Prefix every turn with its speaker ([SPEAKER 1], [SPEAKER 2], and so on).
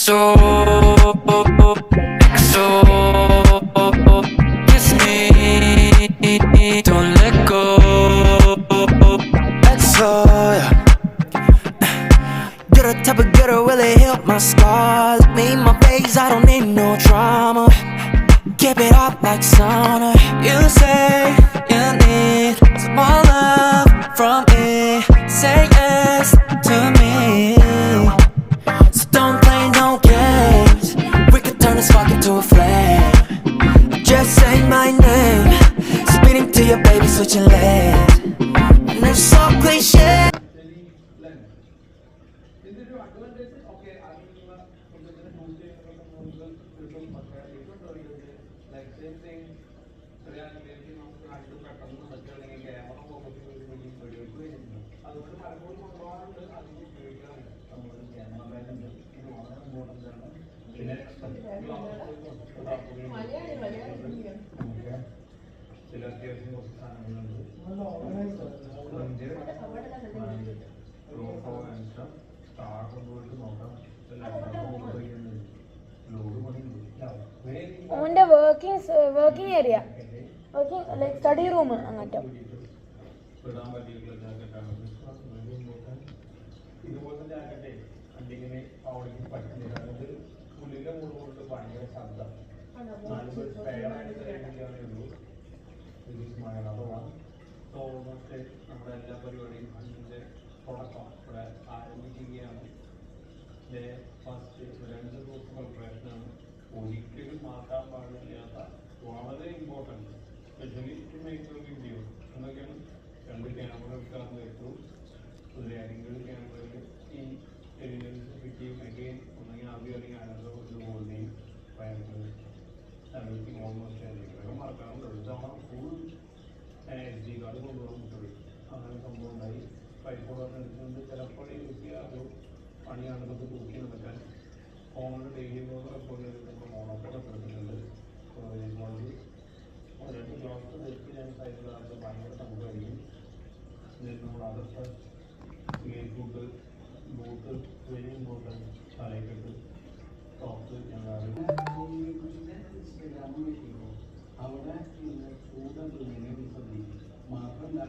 [SPEAKER 1] XO, XO, kiss me, don't let go. XO, yeah. You're the type of girl to really help my scars. Me in my face, I don't need no drama. Keep it up like sauna. You say you need some more love from me. Say yes to me. So don't play no games. We could turn this fuck into a flame. Just say my name. Speeding to your baby, switching lanes. And it's so cliche.
[SPEAKER 2] ഓൻ്റെ working area working like study room അങ്ങനത്തെ
[SPEAKER 3] ഇതുപോലത്തെ ജാക്കറ്റെ കണ്ടിങ്ങനെ അവിടേക്ക് പറ്റുന്നില്ല. അത് പുള്ളിയുടെ മൂട് കൊണ്ട് ഭയങ്കര ശബ്ദം. നമ്മുടെ എല്ലാ പരിപാടിയും അതിൻ്റെ തുടക്കം ഇവിടെ ആരംഭിക്കുകയാണ്. ഫസ്റ്റ് 2 ദിവസം പ്രിപ്പറേഷനാണ്. ഒരിക്കലും മാറ്റാൻ പാടില്ലാത്ത വളരെ important, specially to make a video. എന്തൊക്കെയാണ് 2 ക്യാമറ എടുക്കാമെന്ന് വെച്ചു. ഒരു 2 ക്യാമറയിൽ ഈ എലിമെൻസ് കിട്ടിയും അഗെയിൻ ഒന്നെങ്കിൽ ആദ്യം അല്ലെങ്കിൽ ആനന്ദം ഒരു ഹോൾഡിയും ഭയങ്കര everything almost വേഗം മറക്കണം. ഒരു തവണ ഫുൾ SD കാർഡ് കൊണ്ടുപോകാൻ പറ്റുള്ളൂ. അങ്ങനെ സംഭവം ഉണ്ടായി. പൈപ്പോടെ എടുത്തുകൊണ്ട് ചിലപ്പോൾ യൂസ് ചെയ്യാതെ പണിയാണെന്നൊക്കെ തൂക്കി നടക്കാൻ ഫോണിൽ ഡെയിലി റെക്കോർഡ് ചെയ്തിട്ടൊക്കെ മോണോക്കോടൊക്കെ എടുത്തിട്ടുണ്ട്. കൊണ്ട് 2 ഗ്ലാസ് വെച്ച് ഞാൻ സൈഡിലാകത്ത് ഭയങ്കര സംഭവമായിരിക്കും. നമ്മൾ അതൊക്കെ ഫുഡ് ബൂട്ട് വെരി ഇമ്പോർട്ടൻറ്റ്. തലയ്ക്കെട്ട് ടോപ്പ് ഞങ്ങൾ അവിടെ കൂടുതൽ മാത്രമല്ല